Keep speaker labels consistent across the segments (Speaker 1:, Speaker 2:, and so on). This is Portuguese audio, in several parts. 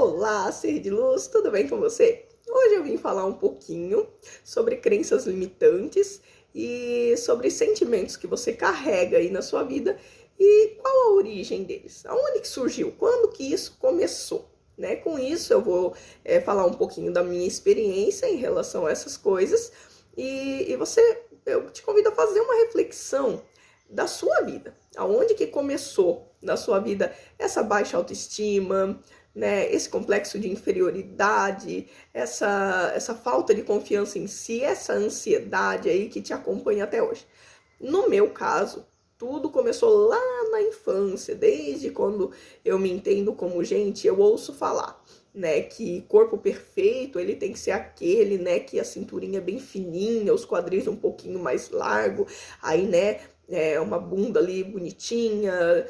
Speaker 1: Olá, ser de luz, tudo bem com você? Hoje eu vim falar um pouquinho sobre crenças limitantes e sobre sentimentos que você carrega aí na sua vida e qual a origem deles, aonde que surgiu, quando que isso começou, né? Com isso eu vou falar um pouquinho da minha experiência em relação a essas coisas eu te convido a fazer uma reflexão da sua vida, aonde que começou na sua vida essa baixa autoestima, né, esse complexo de inferioridade, essa falta de confiança em si, essa ansiedade aí que te acompanha até hoje. No meu caso, tudo começou lá na infância, desde quando eu me entendo como gente, eu ouço falar, né, que corpo perfeito, ele tem que ser aquele, né, que a cinturinha é bem fininha, os quadris um pouquinho mais largo, aí, né, uma bunda ali bonitinha,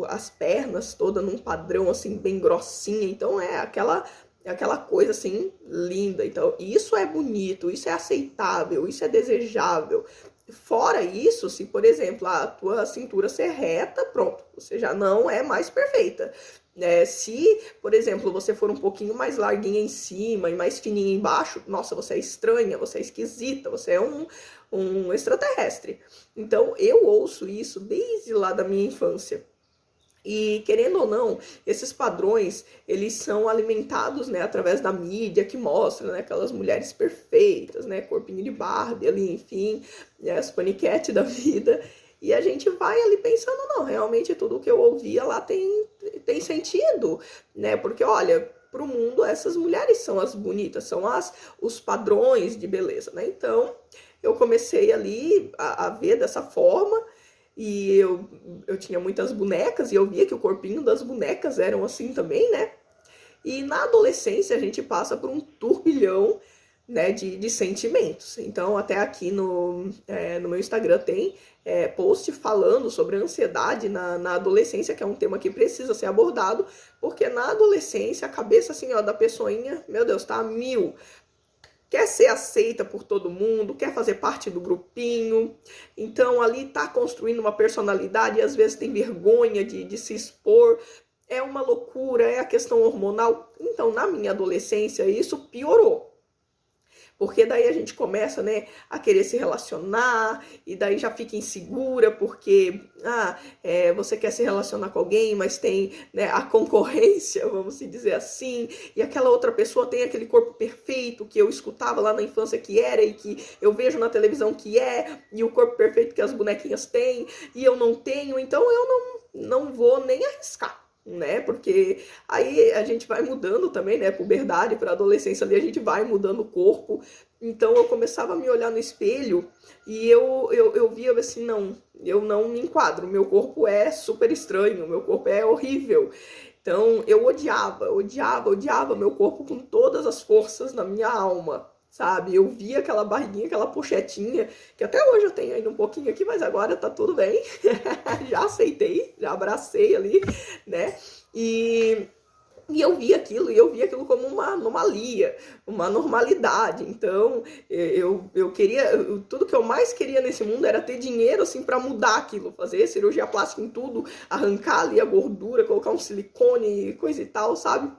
Speaker 1: as pernas todas num padrão assim bem grossinha, então aquela coisa assim linda. Então isso é bonito, isso é aceitável, isso é desejável. Fora isso, se por exemplo a tua cintura ser reta, pronto, você já não é mais perfeita. Se, por exemplo, você for um pouquinho mais larguinha em cima e mais fininha embaixo, nossa, você é estranha, você é esquisita, você é um extraterrestre. Então, eu ouço isso desde lá da minha infância. E, querendo ou não, esses padrões, eles são alimentados, né, através da mídia que mostra, né, aquelas mulheres perfeitas, né, corpinho de Barbie ali, enfim, né, as paniquete da vida. E a gente vai ali pensando, não, realmente tudo que eu ouvia lá tem sentido, né? Porque, olha, pro mundo essas mulheres são as bonitas, são os padrões de beleza, né? Então, eu comecei ali a ver dessa forma e eu tinha muitas bonecas e eu via que o corpinho das bonecas eram assim também, né? E na adolescência a gente passa por um turbilhão, né, de sentimentos. Então, até aqui no meu Instagram tem post falando sobre a ansiedade na adolescência, que é um tema que precisa ser abordado, porque na adolescência a cabeça assim, ó, da pessoinha, meu Deus, tá a mil. Quer ser aceita por todo mundo, quer fazer parte do grupinho, então ali tá construindo uma personalidade e às vezes tem vergonha de se expor, é uma loucura, é a questão hormonal. Então, na minha adolescência, isso piorou. Porque daí a gente começa, né, a querer se relacionar, e daí já fica insegura, porque você quer se relacionar com alguém, mas tem, né, a concorrência, vamos dizer assim, e aquela outra pessoa tem aquele corpo perfeito que eu escutava lá na infância que era, e que eu vejo na televisão que é, e o corpo perfeito que as bonequinhas têm, e eu não tenho, então eu não vou nem arriscar, né? Porque aí a gente vai mudando também, né? Puberdade para adolescência ali, a gente vai mudando o corpo. Então eu começava a me olhar no espelho e eu via assim, não, eu não me enquadro, meu corpo é super estranho, meu corpo é horrível. Então eu odiava meu corpo com todas as forças na minha alma, sabe? Eu via aquela barriguinha, aquela pochetinha, que até hoje eu tenho ainda um pouquinho aqui, mas agora tá tudo bem. Já aceitei, já abracei ali, né? E eu via aquilo como uma anomalia, uma normalidade. Então, eu queria, tudo que eu mais queria nesse mundo era ter dinheiro, assim, para mudar aquilo, fazer cirurgia plástica em tudo, arrancar ali a gordura, colocar um silicone, coisa e tal, sabe?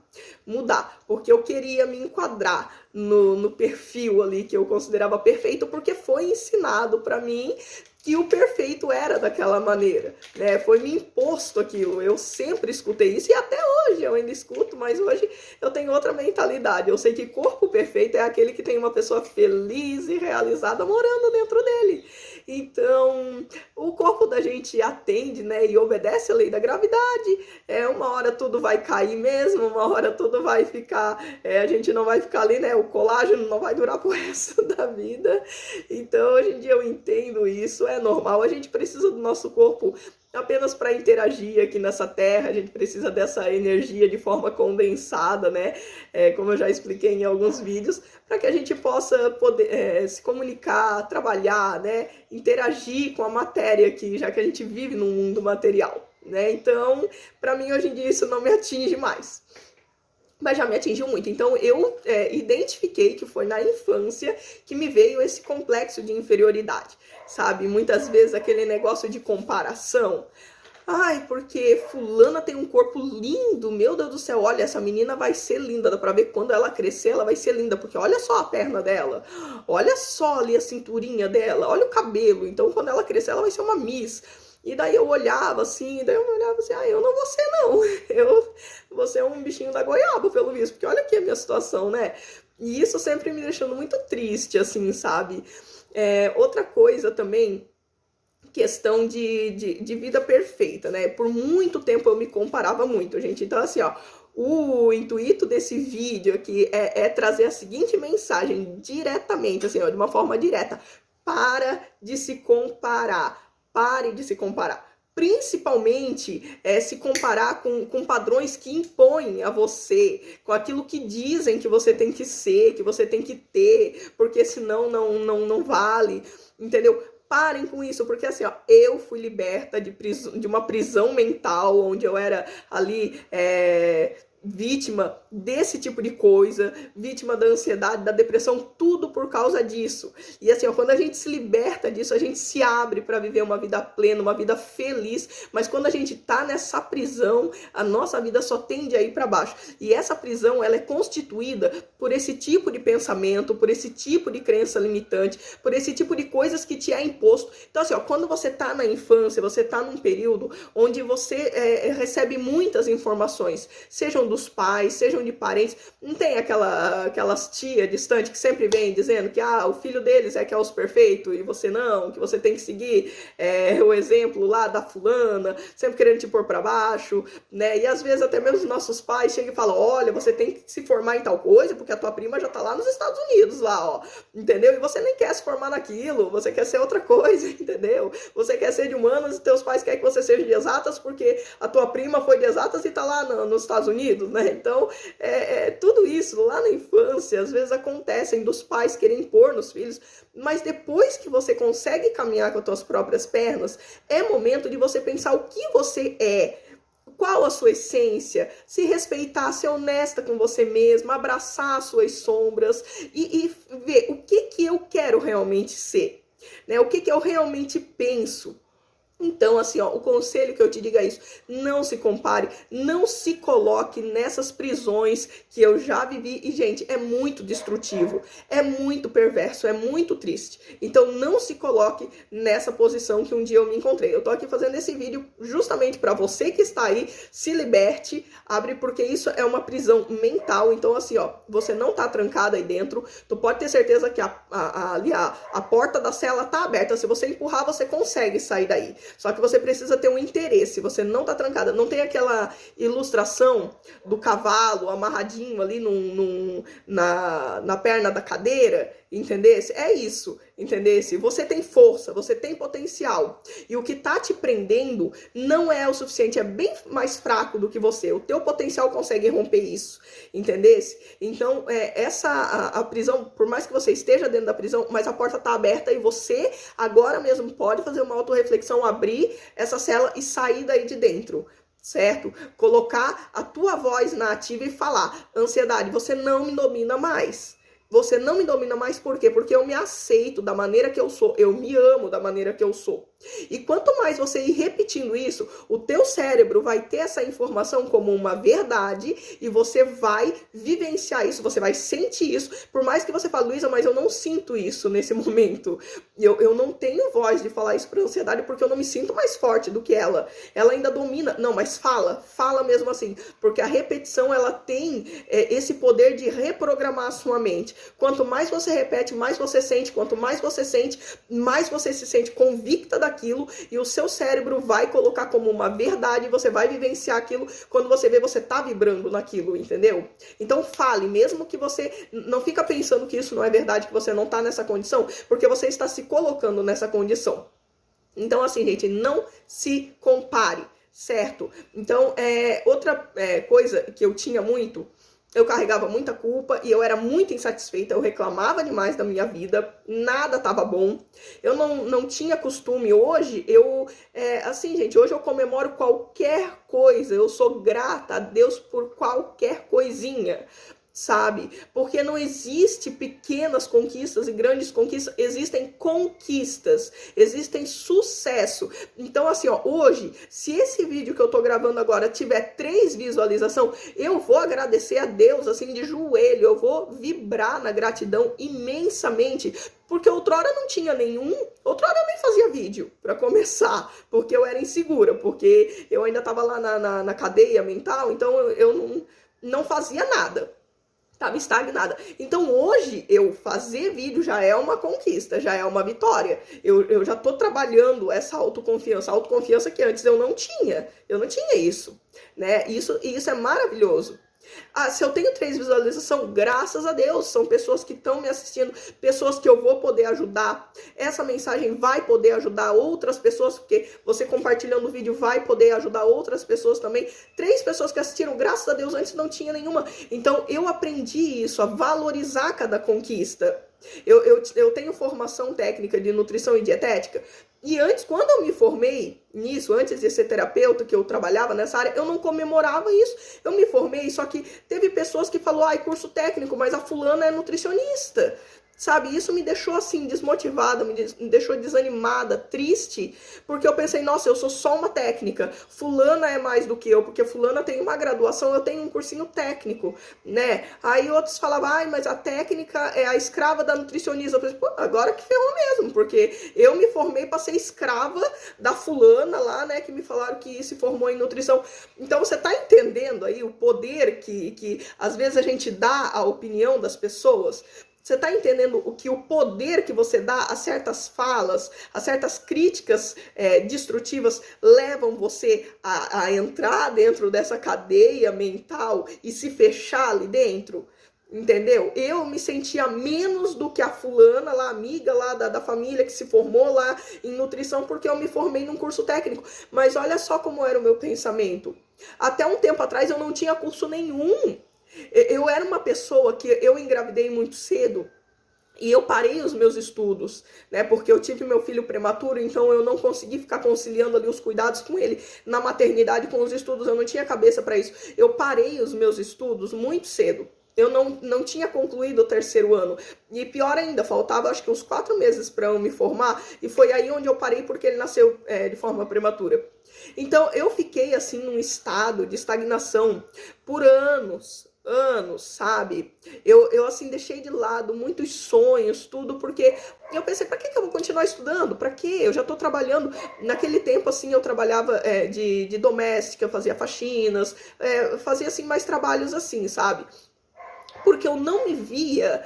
Speaker 1: Mudar, porque eu queria me enquadrar no perfil ali que eu considerava perfeito, porque foi ensinado para mim que o perfeito era daquela maneira, né? Foi me imposto aquilo, eu sempre escutei isso e até hoje eu ainda escuto, mas hoje eu tenho outra mentalidade. Eu sei que corpo perfeito é aquele que tem uma pessoa feliz e realizada morando dentro dele. Então, o corpo da gente atende, né, e obedece a lei da gravidade. Uma hora tudo vai cair mesmo, uma hora tudo vai ficar, a gente não vai ficar ali, né, o colágeno não vai durar pro resto da vida. Então, hoje em dia eu entendo isso, é normal, a gente precisa do nosso corpo apenas para interagir aqui nessa terra, a gente precisa dessa energia de forma condensada, né? Como eu já expliquei em alguns vídeos, para que a gente possa poder se comunicar, trabalhar, né? Interagir com a matéria aqui, já que a gente vive num mundo material, né? Então, para mim, hoje em dia, isso não me atinge mais. Mas já me atingiu muito. Então, eu identifiquei que foi na infância que me veio esse complexo de inferioridade, sabe? Muitas vezes aquele negócio de comparação. Ai, porque fulana tem um corpo lindo, meu Deus do céu, olha, essa menina vai ser linda, dá pra ver que quando ela crescer, ela vai ser linda, porque olha só a perna dela, olha só ali a cinturinha dela, olha o cabelo, então quando ela crescer, ela vai ser uma Miss. E daí eu olhava assim, daí eu olhava assim, eu não vou ser não, eu vou ser um bichinho da goiaba, pelo visto, porque olha aqui a minha situação, né? E isso sempre me deixando muito triste, assim, sabe? Outra coisa também, questão de vida perfeita, né? Por muito tempo eu me comparava muito, gente. Então, assim, ó, o intuito desse vídeo aqui é trazer a seguinte mensagem diretamente, assim, ó, de uma forma direta. Para de se comparar. Pare de se comparar. Principalmente se comparar com padrões que impõem a você, com aquilo que dizem que você tem que ser, que você tem que ter, porque senão não vale, entendeu? Parem com isso, porque assim, ó, eu fui liberta de uma prisão mental, onde eu era ali vítima desse tipo de coisa, vítima da ansiedade, da depressão, tudo por causa disso. E assim, ó, quando a gente se liberta disso, a gente se abre para viver uma vida plena, uma vida feliz, mas quando a gente tá nessa prisão, a nossa vida só tende a ir para baixo. E essa prisão, ela é constituída por esse tipo de pensamento, por esse tipo de crença limitante, por esse tipo de coisas que te é imposto. Então assim, ó, quando você tá na infância, você tá num período onde você recebe muitas informações, sejam dos pais, sejam de parentes, não tem aquelas tia distante que sempre vem dizendo que o filho deles que é os perfeito e você não, que você tem que seguir o exemplo lá da fulana, sempre querendo te pôr para baixo, né? E às vezes até mesmo os nossos pais chegam e falam, olha, você tem que se formar em tal coisa, porque a tua prima já tá lá nos Estados Unidos, lá, ó, entendeu? E você nem quer se formar naquilo, você quer ser outra coisa, entendeu? Você quer ser de humanas e teus pais querem que você seja de exatas porque a tua prima foi de exatas e tá lá nos Estados Unidos, né? Então, tudo isso lá na infância, às vezes acontecem dos pais querem impor nos filhos, mas depois que você consegue caminhar com as tuas próprias pernas, é momento de você pensar o que você é, qual a sua essência, se respeitar, ser honesta com você mesma, abraçar as suas sombras e ver o que eu quero realmente ser, né? O que eu realmente penso. Então, assim, ó, o conselho que eu te digo é isso, não se compare, não se coloque nessas prisões que eu já vivi, e gente, é muito destrutivo, é muito perverso, é muito triste, então não se coloque nessa posição que um dia eu me encontrei. Eu tô aqui fazendo esse vídeo justamente para você que está aí, se liberte, abre, porque isso é uma prisão mental, então assim, ó, você não tá trancado aí dentro, tu pode ter certeza que a porta da cela tá aberta, se você empurrar, você consegue sair daí. Só que você precisa ter um interesse, você não tá trancada. Não tem aquela ilustração do cavalo amarradinho ali na perna da cadeira, entendesse? É isso, entendesse? Você tem força, você tem potencial. E o que tá te prendendo não é o suficiente, é bem mais fraco do que você. O teu potencial consegue romper isso, entendesse? Então, a prisão, por mais que você esteja dentro da prisão, mas a porta tá aberta e você agora mesmo pode fazer uma autorreflexão, abrir essa cela e sair daí de dentro, certo? Colocar a tua voz na ativa e falar, ansiedade, você não me domina mais. Você não me domina mais, por quê? Porque eu me aceito da maneira que eu sou, eu me amo da maneira que eu sou. E quanto mais você ir repetindo isso, o teu cérebro vai ter essa informação como uma verdade e você vai vivenciar isso, você vai sentir isso, por mais que você fale, Luísa, mas eu não sinto isso nesse momento. Eu não tenho voz de falar isso para a ansiedade porque eu não me sinto mais forte do que ela. Ela ainda domina. Não, mas fala mesmo assim, porque a repetição, ela tem esse poder de reprogramar a sua mente. Quanto mais você repete, mais você sente. Quanto mais você sente, mais você se sente convicta daquilo e o seu cérebro vai colocar como uma verdade, você vai vivenciar aquilo, quando você vê, você tá vibrando naquilo, entendeu? Então fale, mesmo que você não fica pensando que isso não é verdade, que você não tá nessa condição, porque você está se colocando nessa condição. Então assim, gente, não se compare, certo? Então, outra coisa que eu tinha muito, eu carregava muita culpa e eu era muito insatisfeita, eu reclamava demais da minha vida, nada tava bom, eu não tinha costume. Hoje, assim, gente, hoje eu comemoro qualquer coisa, eu sou grata a Deus por qualquer coisinha. sabe? Porque não existe pequenas conquistas e grandes conquistas, existem conquistas, existem sucesso. Então, assim, ó, hoje, se esse vídeo que eu tô gravando agora tiver 3 visualizações, eu vou agradecer a Deus, assim, de joelho, eu vou vibrar na gratidão imensamente, porque outrora não tinha nenhum, outrora eu nem fazia vídeo, para começar, porque eu era insegura, porque eu ainda tava lá na cadeia mental, então eu não fazia nada. Estava estagnada. Então hoje eu fazer vídeo já é uma conquista, já é uma vitória. Eu já tô trabalhando essa autoconfiança que antes eu não tinha. Eu não tinha isso, né? Isso é maravilhoso. Ah, se eu tenho 3 visualizações, graças a Deus, são pessoas que estão me assistindo, pessoas que eu vou poder ajudar. Essa mensagem vai poder ajudar outras pessoas, porque você compartilhando o vídeo vai poder ajudar outras pessoas também. 3 pessoas que assistiram, graças a Deus, antes não tinha nenhuma. Então eu aprendi isso, a valorizar cada conquista. Eu tenho formação técnica de nutrição e dietética. E antes, quando eu me formei nisso, antes de ser terapeuta, que eu trabalhava nessa área, eu não comemorava isso. Eu me formei, só que teve pessoas que falaram, ai, curso técnico, mas a fulana é nutricionista. Sabe, isso me deixou assim, desmotivada, me deixou desanimada, triste, porque eu pensei, nossa, eu sou só uma técnica, fulana é mais do que eu, porque fulana tem uma graduação, eu tenho um cursinho técnico, né? Aí outros falavam, ai, mas a técnica é a escrava da nutricionista. Eu pensei, pô, agora que ferrou mesmo, porque eu me formei para ser escrava da fulana lá, né, que me falaram que se formou em nutrição. Então você tá entendendo aí o poder que às vezes a gente dá à opinião das pessoas? Você está entendendo o poder que você dá a certas falas, a certas críticas destrutivas levam você a entrar dentro dessa cadeia mental e se fechar ali dentro? Entendeu? Eu me sentia menos do que a fulana lá, amiga lá da família que se formou lá em nutrição, porque eu me formei num curso técnico. Mas olha só como era o meu pensamento. Até um tempo atrás eu não tinha curso nenhum. Eu era uma pessoa que eu engravidei muito cedo e eu parei os meus estudos, né? Porque eu tive meu filho prematuro, então eu não consegui ficar conciliando ali os cuidados com ele na maternidade com os estudos, eu não tinha cabeça para isso. Eu parei os meus estudos muito cedo. Eu não tinha concluído o 3º ano. E pior ainda, faltava acho que uns 4 meses para eu me formar. E foi aí onde eu parei porque ele nasceu de forma prematura. Então eu fiquei assim num estado de estagnação por anos, sabe? Eu assim deixei de lado muitos sonhos, tudo, porque eu pensei, para que eu vou continuar estudando? Para quê? Eu já tô trabalhando. Naquele tempo, assim, eu trabalhava de doméstica, fazia faxinas, fazia assim mais trabalhos assim, sabe? Porque eu não me via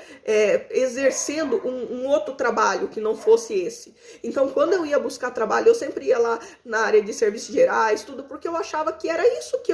Speaker 1: exercendo um outro trabalho que não fosse esse. Então, quando eu ia buscar trabalho, eu sempre ia lá na área de serviços gerais, tudo, porque eu achava que era isso que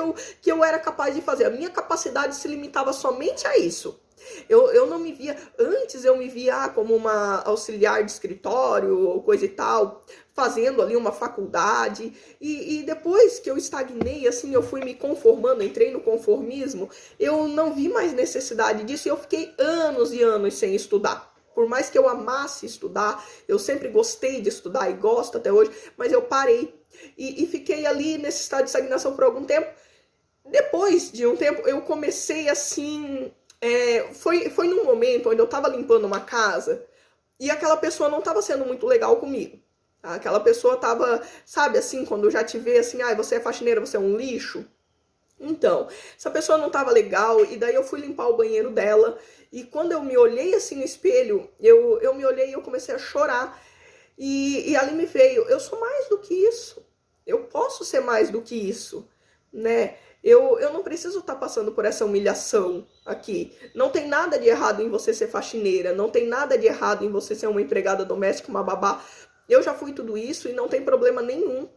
Speaker 1: eu era capaz de fazer. A minha capacidade se limitava somente a isso. Eu não me via, antes eu me via como uma auxiliar de escritório ou coisa e tal, fazendo ali uma faculdade, e depois que eu estagnei, assim, eu fui me conformando, entrei no conformismo, eu não vi mais necessidade disso e eu fiquei anos e anos sem estudar. Por mais que eu amasse estudar, eu sempre gostei de estudar e gosto até hoje, mas eu parei e fiquei ali nesse estado de estagnação por algum tempo. Depois de um tempo, eu comecei assim... foi num momento onde eu tava limpando uma casa e aquela pessoa não tava sendo muito legal comigo. Aquela pessoa tava, sabe, assim, quando já te vê assim, você é faxineira, você é um lixo. Então, essa pessoa não tava legal e daí eu fui limpar o banheiro dela e quando eu me olhei assim no espelho, eu me olhei e eu comecei a chorar e ali me veio, eu sou mais do que isso. Eu posso ser mais do que isso, né? Eu não preciso estar passando por essa humilhação aqui. Não tem nada de errado em você ser faxineira, não tem nada de errado em você ser uma empregada doméstica, uma babá. Eu já fui tudo isso e não tem problema nenhum.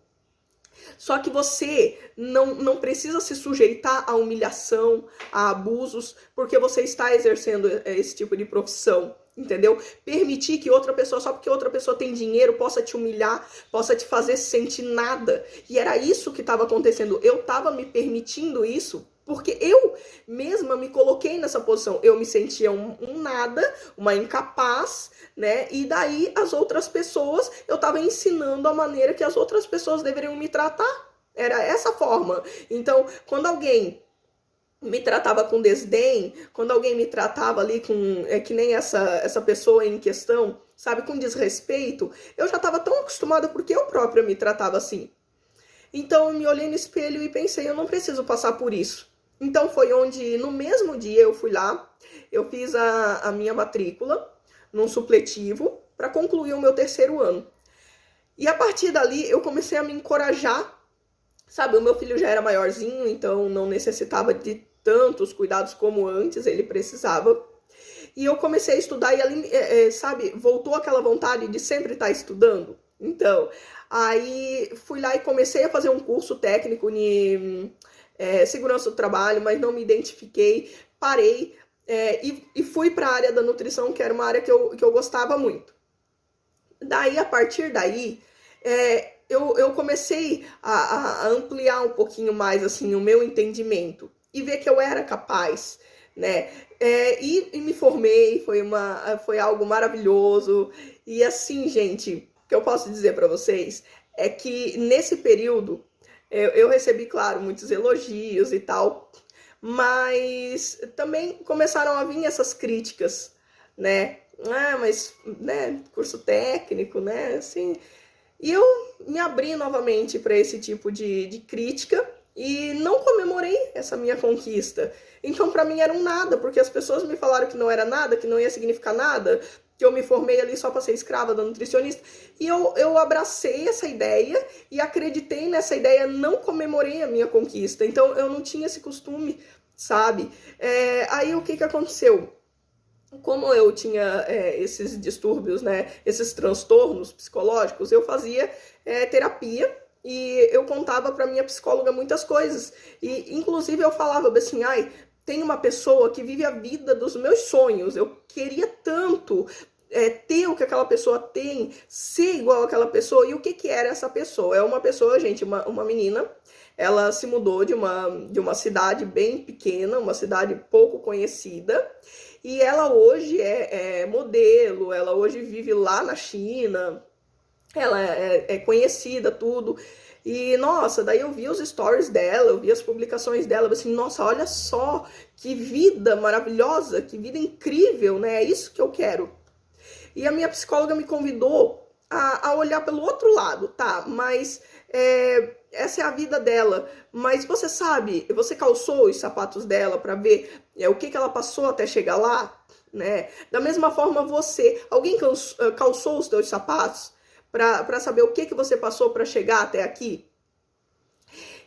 Speaker 1: Só que você não precisa se sujeitar a humilhação, a abusos, porque você está exercendo esse tipo de profissão. Entendeu? Permitir que outra pessoa, só porque outra pessoa tem dinheiro, possa te humilhar, possa te fazer sentir nada. E era isso que estava acontecendo. Eu estava me permitindo isso, porque eu mesma me coloquei nessa posição. Eu me sentia um nada, uma incapaz, né? E daí as outras pessoas, eu estava ensinando a maneira que as outras pessoas deveriam me tratar. Era essa forma. Então, quando alguém me tratava com desdém, quando alguém me tratava ali com, que nem essa pessoa em questão, sabe, com desrespeito, eu já estava tão acostumada porque eu própria me tratava assim. Então eu me olhei no espelho e pensei, eu não preciso passar por isso. Então foi onde, no mesmo dia, eu fui lá, eu fiz a minha matrícula num supletivo para concluir o meu terceiro ano. E a partir dali eu comecei a me encorajar. Sabe, o meu filho já era maiorzinho, então não necessitava de tantos cuidados como antes ele precisava. E eu comecei a estudar e ali, sabe, voltou aquela vontade de sempre estar estudando. Então, aí fui lá e comecei a fazer um curso técnico de segurança do trabalho, mas não me identifiquei, parei e fui para a área da nutrição, que era uma área que eu gostava muito. Daí, a partir daí, eu comecei a ampliar um pouquinho mais assim o meu entendimento e ver que eu era capaz, né? E me formei, foi algo maravilhoso. E assim, gente, o que eu posso dizer para vocês é que nesse período eu recebi, claro, muitos elogios e tal, mas também começaram a vir essas críticas, né? Ah, mas, né, curso técnico, né, assim, e eu me abri novamente para esse tipo de crítica e não comemorei essa minha conquista. Então, para mim, era um nada, porque as pessoas me falaram que não era nada, que não ia significar nada, que eu me formei ali só para ser escrava da nutricionista. E eu abracei essa ideia e acreditei nessa ideia, não comemorei a minha conquista. Então, eu não tinha esse costume, sabe? Aí, o que aconteceu? Como eu tinha esses distúrbios, né, esses transtornos psicológicos, eu fazia terapia e eu contava para minha psicóloga muitas coisas. E, inclusive, eu falava assim, ai, tem uma pessoa que vive a vida dos meus sonhos, eu queria tanto ter o que aquela pessoa tem, ser igual àquela pessoa. E o que era essa pessoa? É uma pessoa, gente, uma menina, ela se mudou de uma cidade bem pequena, uma cidade pouco conhecida, e ela hoje é modelo, ela hoje vive lá na China, ela é conhecida, tudo. E, nossa, daí eu vi os stories dela, eu vi as publicações dela, eu assim, nossa, olha só, que vida maravilhosa, que vida incrível, né? É isso que eu quero. E a minha psicóloga me convidou a olhar pelo outro lado, tá? Mas essa é a vida dela. Mas você sabe, você calçou os sapatos dela para ver o que ela passou até chegar lá, né? Da mesma forma alguém calçou os teus sapatos para saber o que você passou para chegar até aqui?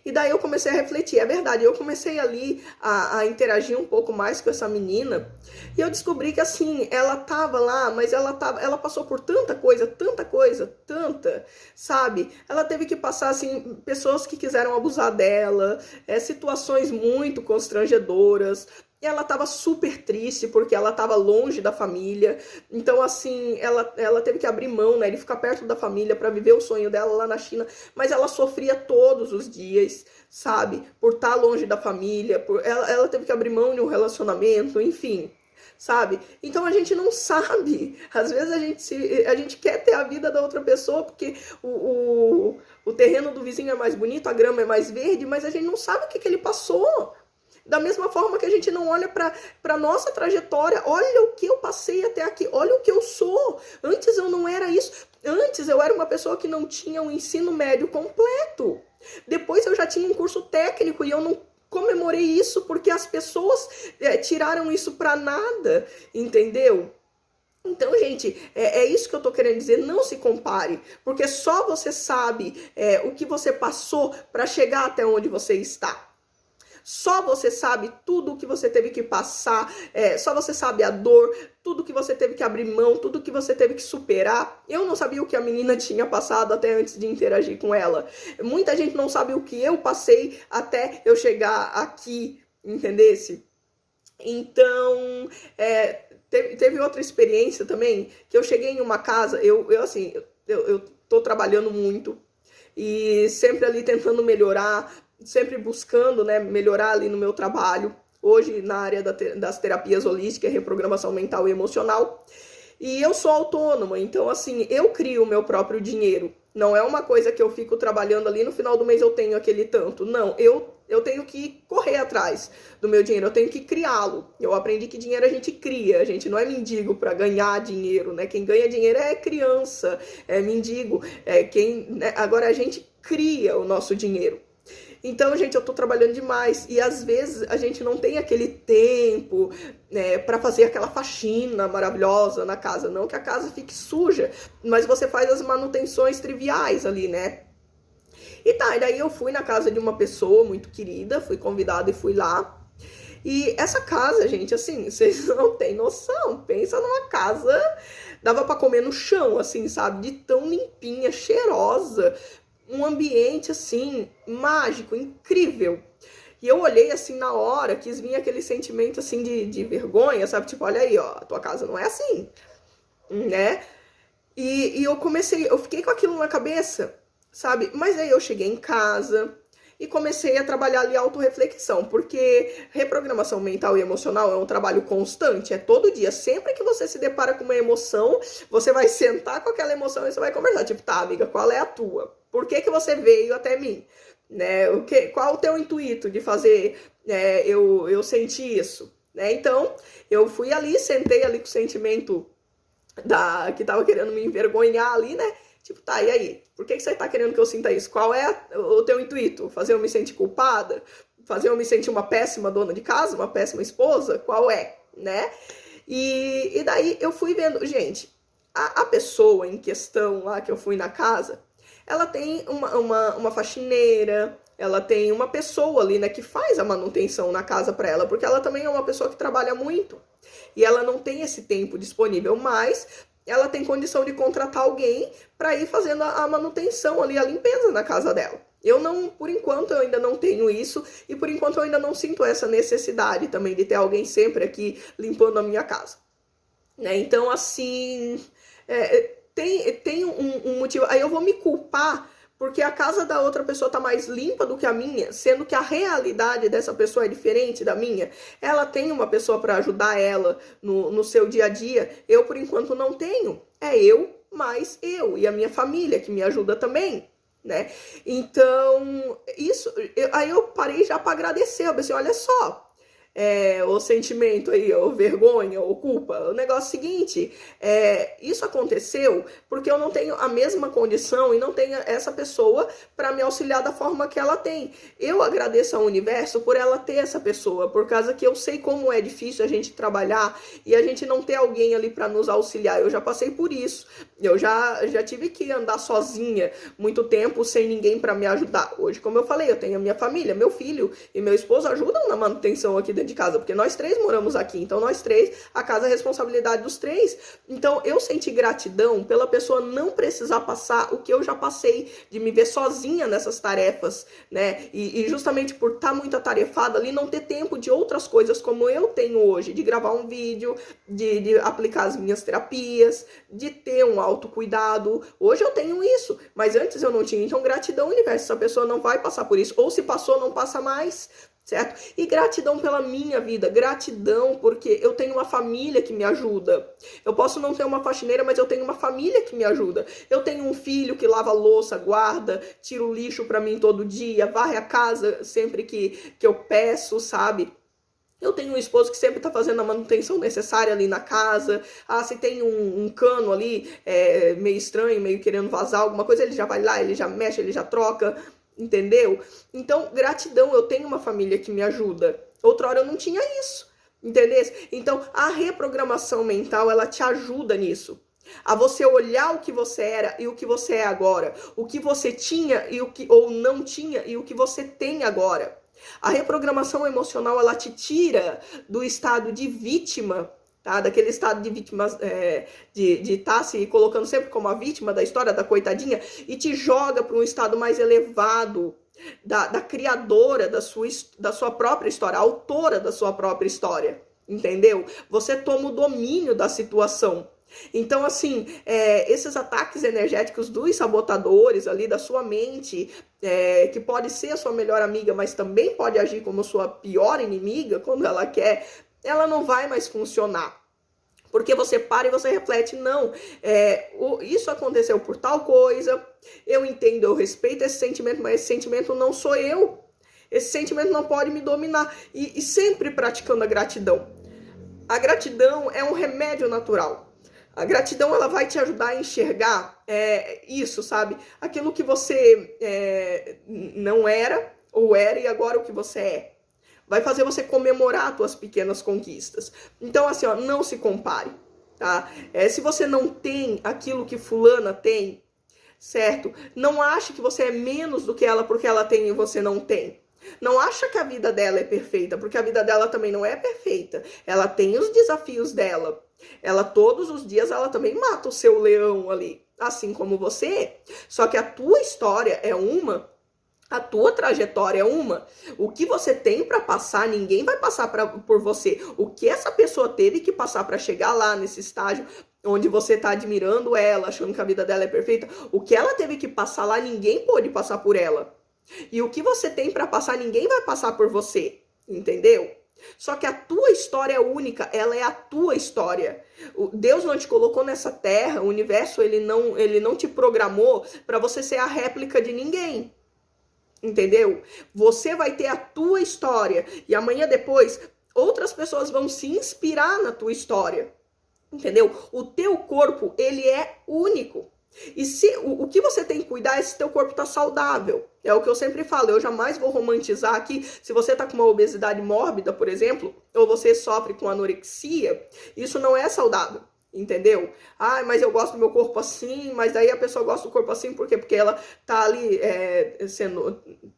Speaker 1: E daí eu comecei a refletir, é verdade, eu comecei ali a interagir um pouco mais com essa menina, e eu descobri que assim, ela tava lá, mas ela passou por tanta coisa, tanta, sabe? Ela teve que passar, assim, pessoas que quiseram abusar dela, situações muito constrangedoras. Ela estava super triste porque ela estava longe da família. Então, assim, ela teve que abrir mão, né, de ficar perto da família para viver o sonho dela lá na China. Mas ela sofria todos os dias, sabe? Por estar longe da família. Ela teve que abrir mão de um relacionamento, enfim. Sabe? Então a gente não sabe. Às vezes a gente quer ter a vida da outra pessoa porque o terreno do vizinho é mais bonito, a grama é mais verde, mas a gente não sabe o que ele passou. Da mesma forma que a gente não olha para a nossa trajetória, olha o que eu passei até aqui, olha o que eu sou. Antes eu não era isso. Antes eu era uma pessoa que não tinha um ensino médio completo. Depois eu já tinha um curso técnico e eu não comemorei isso porque as pessoas tiraram isso para nada, entendeu? Então, gente, é isso que eu tô querendo dizer, não se compare, porque só você sabe o que você passou para chegar até onde você está. Só você sabe tudo o que você teve que passar, só você sabe a dor, tudo que você teve que abrir mão, tudo que você teve que superar. Eu não sabia o que a menina tinha passado até antes de interagir com ela. Muita gente não sabe o que eu passei até eu chegar aqui, entendesse? Então, teve outra experiência também, que eu cheguei em uma casa, eu tô trabalhando muito e sempre ali tentando melhorar, sempre buscando, né, melhorar ali no meu trabalho, hoje na área das terapias holísticas, reprogramação mental e emocional, e eu sou autônoma, então assim, eu crio o meu próprio dinheiro, não é uma coisa que eu fico trabalhando ali, no final do mês eu tenho aquele tanto, não, eu eu tenho que correr atrás do meu dinheiro, eu tenho que criá-lo. Eu aprendi que dinheiro a gente cria, a gente não é mendigo para ganhar dinheiro, né? Quem ganha dinheiro é criança, é mendigo, né? Agora a gente cria o nosso dinheiro. Então, gente, eu tô trabalhando demais e às vezes a gente não tem aquele tempo, né, para fazer aquela faxina maravilhosa na casa. Não que a casa fique suja, mas você faz as manutenções triviais ali, né? E tá, e daí eu fui na casa de uma pessoa muito querida, fui convidada e fui lá. E essa casa, gente, assim, vocês não têm noção. Pensa numa casa, dava pra comer no chão, assim, sabe? De tão limpinha, cheirosa, um ambiente, assim, mágico, incrível. E eu olhei, assim, na hora, quis vir aquele sentimento, assim, de vergonha, sabe? Tipo, olha aí, ó, a tua casa não é assim, né? E eu fiquei com aquilo na cabeça, sabe? Mas aí eu cheguei em casa e comecei a trabalhar ali autorreflexão, porque reprogramação mental e emocional é um trabalho constante, é todo dia. Sempre que você se depara com uma emoção, você vai sentar com aquela emoção e você vai conversar. Tipo, tá, amiga, qual é a tua? Por que você veio até mim? Né? Qual o teu intuito de fazer eu sentir isso? Né? Então, eu fui ali, sentei ali com o sentimento que tava querendo me envergonhar ali, né? Tipo, tá, e aí? Por que você tá querendo que eu sinta isso? Qual é o teu intuito? Fazer eu me sentir culpada? Fazer eu me sentir uma péssima dona de casa? Uma péssima esposa? Qual é? Né? E daí eu fui vendo, gente, a pessoa em questão lá que eu fui na casa, ela tem uma faxineira, ela tem uma pessoa ali, né, que faz a manutenção na casa pra ela, porque ela também é uma pessoa que trabalha muito. E ela não tem esse tempo disponível, mas ela tem condição de contratar alguém para ir fazendo a manutenção ali, a limpeza na casa dela. Eu não, por enquanto, eu ainda não tenho isso e por enquanto eu ainda não sinto essa necessidade também de ter alguém sempre aqui limpando a minha casa. Né? Então, assim, tem um motivo. Aí eu vou me culpar porque a casa da outra pessoa tá mais limpa do que a minha, sendo que a realidade dessa pessoa é diferente da minha. Ela tem uma pessoa para ajudar ela no seu dia a dia. Eu, por enquanto, não tenho. É eu mais eu e a minha família que me ajuda também, né? Então, aí eu parei já para agradecer. Eu pensei, olha só, o sentimento aí, ou vergonha, ou culpa. O negócio é o seguinte, isso aconteceu porque eu não tenho a mesma condição e não tenho essa pessoa para me auxiliar da forma que ela tem. Eu agradeço ao universo por ela ter essa pessoa, por causa que eu sei como é difícil a gente trabalhar e a gente não ter alguém ali para nos auxiliar. Eu já passei por isso. Eu já tive que andar sozinha muito tempo sem ninguém para me ajudar. Hoje, como eu falei, eu tenho a minha família, meu filho e meu esposo ajudam na manutenção aqui dentro de casa, porque nós três moramos aqui, então nós três, a casa é responsabilidade dos três. Então eu senti gratidão pela pessoa não precisar passar o que eu já passei, de me ver sozinha nessas tarefas, né? E justamente por estar muito atarefada ali, não ter tempo de outras coisas como eu tenho hoje, de gravar um vídeo, de aplicar as minhas terapias, de ter um autocuidado. Hoje eu tenho isso, mas antes eu não tinha. Então gratidão, universo, essa pessoa não vai passar por isso, ou se passou, não passa mais, certo? E gratidão pela minha vida, gratidão porque eu tenho uma família que me ajuda. Eu posso não ter uma faxineira, mas eu tenho uma família que me ajuda. Eu tenho um filho que lava a louça, guarda, tira o lixo pra mim todo dia, varre a casa sempre que eu peço, sabe? Eu tenho um esposo que sempre tá fazendo a manutenção necessária ali na casa. Ah, se tem um cano ali meio estranho, meio querendo vazar alguma coisa, ele já vai lá, ele já mexe, ele já troca. Entendeu? Então, gratidão, eu tenho uma família que me ajuda. Outrora eu não tinha isso, entendeu? Então, a reprogramação mental, ela te ajuda nisso. A você olhar o que você era e o que você é agora. O que você tinha e o que ou não tinha e o que você tem agora. A reprogramação emocional, ela te tira do estado de vítima, tá? Daquele estado de vítima, de estar se colocando sempre como a vítima da história, da coitadinha, e te joga para um estado mais elevado, da criadora da sua própria história, autora da sua própria história, entendeu? Você toma o domínio da situação. Então, assim, esses ataques energéticos dos sabotadores ali da sua mente, que pode ser a sua melhor amiga, mas também pode agir como sua pior inimiga quando ela quer, ela não vai mais funcionar. Porque você para e você reflete, não, isso aconteceu por tal coisa, eu entendo, eu respeito esse sentimento, mas esse sentimento não sou eu. Esse sentimento não pode me dominar. E sempre praticando a gratidão. A gratidão é um remédio natural. A gratidão, ela vai te ajudar a enxergar isso, sabe? Aquilo que você não era, ou era, e agora o que você é. Vai fazer você comemorar as tuas pequenas conquistas. Então, assim, ó, não se compare, tá? Se você não tem aquilo que fulana tem, certo? Não ache que você é menos do que ela porque ela tem e você não tem. Não acha que a vida dela é perfeita, porque a vida dela também não é perfeita. Ela tem os desafios dela. Ela, todos os dias, ela também mata o seu leão ali, assim como você. Só que a tua história é uma, a tua trajetória é uma. O que você tem para passar, ninguém vai passar por você. O que essa pessoa teve que passar para chegar lá nesse estágio onde você tá admirando ela, achando que a vida dela é perfeita, o que ela teve que passar lá, ninguém pôde passar por ela. E o que você tem para passar, ninguém vai passar por você, entendeu? Só que a tua história é única, ela é a tua história. Deus não te colocou nessa terra, o universo ele não te programou para você ser a réplica de ninguém. Entendeu? Você vai ter a tua história e amanhã depois outras pessoas vão se inspirar na tua história. Entendeu? O teu corpo, ele é único. E se o que você tem que cuidar é se teu corpo tá saudável. É o que eu sempre falo, eu jamais vou romantizar aqui. Se você tá com uma obesidade mórbida, por exemplo, ou você sofre com anorexia, isso não é saudável. Entendeu? Ah, mas eu gosto do meu corpo assim, mas daí a pessoa gosta do corpo assim, por quê? Porque ela tá ali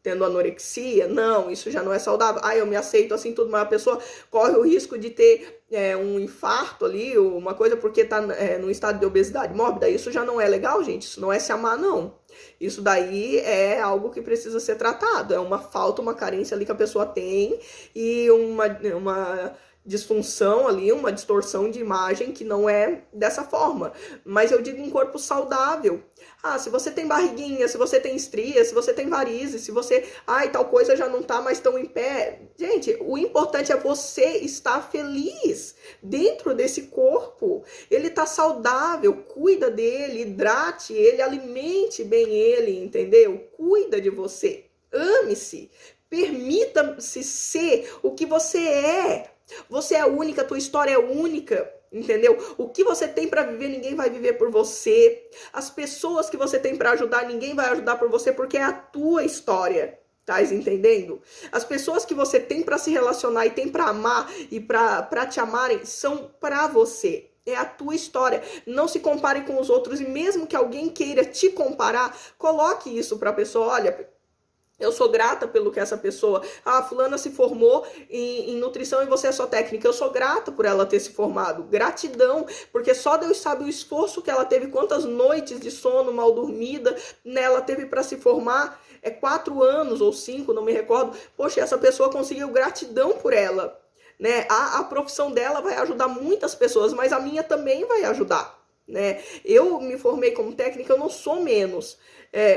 Speaker 1: tendo anorexia. Não, isso já não é saudável. Ah, eu me aceito assim tudo, mas a pessoa corre o risco de ter um infarto ali, uma coisa porque tá num estado de obesidade mórbida. Isso já não é legal, gente. Isso não é se amar, não. Isso daí é algo que precisa ser tratado. É uma falta, uma carência ali que a pessoa tem e uma disfunção ali, uma distorção de imagem que não é dessa forma. Mas eu digo um corpo saudável. Ah, se você tem barriguinha, se você tem estria, se você tem varizes, se você... Ai, tal coisa já não tá mais tão em pé. Gente, o importante é você estar feliz dentro desse corpo. Ele tá saudável, cuida dele, hidrate ele, alimente bem ele, entendeu? Cuida de você. Ame-se. Permita-se ser o que você é. Você é única, a tua história é única, entendeu? O que você tem para viver, ninguém vai viver por você. As pessoas que você tem para ajudar, ninguém vai ajudar por você, porque é a tua história. Tá entendendo? As pessoas que você tem para se relacionar e tem para amar e para te amarem são para você. É a tua história. Não se compare com os outros e mesmo que alguém queira te comparar, coloque isso para a pessoa. Olha, eu sou grata pelo que essa pessoa... Ah, fulana se formou em nutrição e você é só técnica. Eu sou grata por ela ter se formado. Gratidão, porque só Deus sabe o esforço que ela teve, quantas noites de sono mal dormida, né, ela teve para se formar. 4 anos ou 5, não me recordo. Poxa, essa pessoa conseguiu, gratidão por ela. Né? A profissão dela vai ajudar muitas pessoas, mas a minha também vai ajudar. Né? Eu me formei como técnica, eu não sou menos.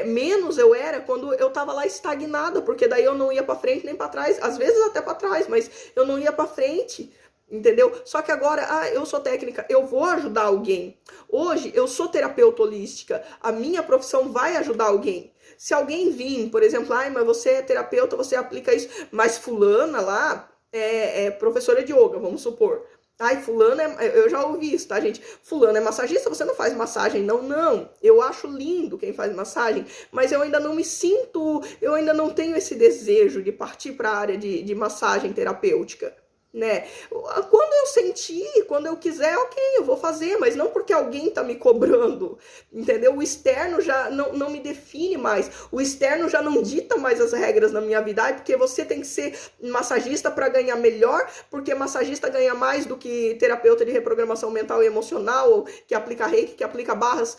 Speaker 1: Menos eu era quando eu tava lá estagnada, porque daí eu não ia para frente nem para trás, às vezes até para trás, mas eu não ia para frente, entendeu? Só que agora, eu sou técnica, eu vou ajudar alguém. Hoje eu sou terapeuta holística, a minha profissão vai ajudar alguém. Se alguém vir, por exemplo, mas você é terapeuta, você aplica isso, mas fulana lá é professora de yoga, vamos supor. Ai, fulano eu já ouvi isso, tá, gente? Fulano é massagista, você não faz massagem, não, não. Eu acho lindo quem faz massagem, mas eu ainda não me sinto, eu ainda não tenho esse desejo de partir para a área de massagem terapêutica, né? Quando eu sentir, quando eu quiser, ok, eu vou fazer, mas não porque alguém tá me cobrando, entendeu? O externo já não me define mais, o externo já não dita mais as regras na minha vida, porque você tem que ser massagista para ganhar melhor, porque massagista ganha mais do que terapeuta de reprogramação mental e emocional, que aplica reiki, que aplica barras.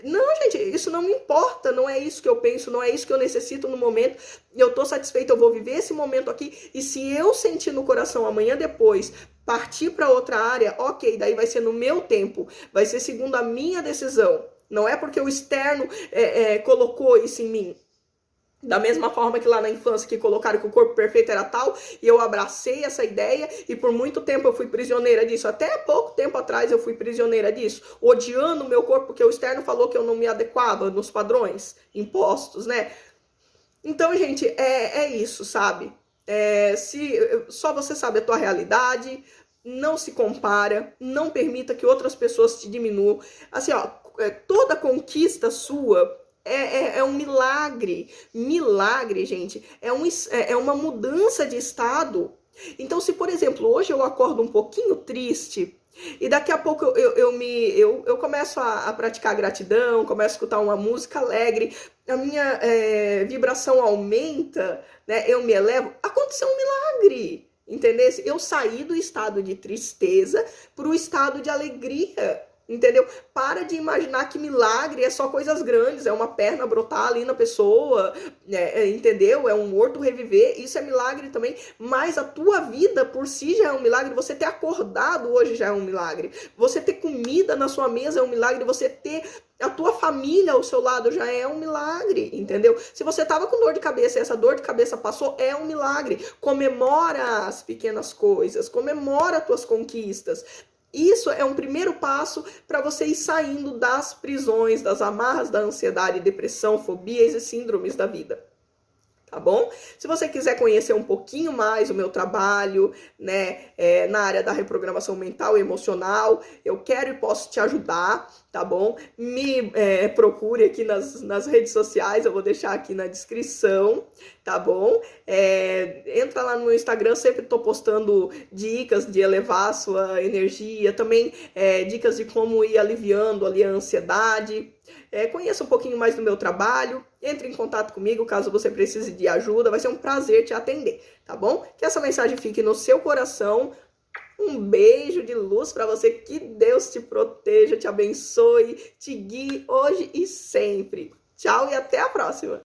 Speaker 1: Não, gente, isso não me importa, não é isso que eu penso, não é isso que eu necessito no momento. Eu tô satisfeita, eu vou viver esse momento aqui, e se eu sentir no coração amanhã depois partir para outra área, ok, daí vai ser no meu tempo, vai ser segundo a minha decisão. Não é porque o externo colocou isso em mim. Da mesma forma que lá na infância que colocaram que o corpo perfeito era tal, e eu abracei essa ideia e por muito tempo eu fui prisioneira disso. Até pouco tempo atrás eu fui prisioneira disso, odiando o meu corpo porque o externo falou que eu não me adequava nos padrões impostos, né? Então, gente, é isso, sabe? Se só você sabe a tua realidade, não se compara, não permita que outras pessoas te diminuam. Assim, ó, toda conquista sua é um milagre. Milagre, gente, é uma mudança de estado. Então, se, por exemplo, hoje eu acordo um pouquinho triste, e daqui a pouco eu começo a praticar gratidão, começo a escutar uma música alegre, a minha vibração aumenta, né? Eu me elevo. Aconteceu um milagre, entendeu? Eu saí do estado de tristeza para o estado de alegria. Entendeu? Para de imaginar que milagre é só coisas grandes, é uma perna brotar ali na pessoa, entendeu? É um morto reviver, isso é milagre também, mas a tua vida por si já é um milagre, você ter acordado hoje já é um milagre, você ter comida na sua mesa é um milagre, você ter a tua família ao seu lado já é um milagre, entendeu? Se você tava com dor de cabeça e essa dor de cabeça passou, é um milagre. Comemora as pequenas coisas, comemora as tuas conquistas. Isso é um primeiro passo para você ir saindo das prisões, das amarras da ansiedade, depressão, fobias e síndromes da vida. Tá bom? Se você quiser conhecer um pouquinho mais o meu trabalho, né, na área da reprogramação mental e emocional, eu quero e posso te ajudar, tá bom? Me procure aqui nas redes sociais, eu vou deixar aqui na descrição, tá bom? Entra lá no meu Instagram, sempre tô postando dicas de elevar a sua energia, também dicas de como ir aliviando ali a ansiedade. Conheça um pouquinho mais do meu trabalho, entre em contato comigo caso você precise de ajuda, vai ser um prazer te atender, tá bom? Que essa mensagem fique no seu coração. Um beijo de luz para você, que Deus te proteja, te abençoe, te guie hoje e sempre. Tchau e até a próxima!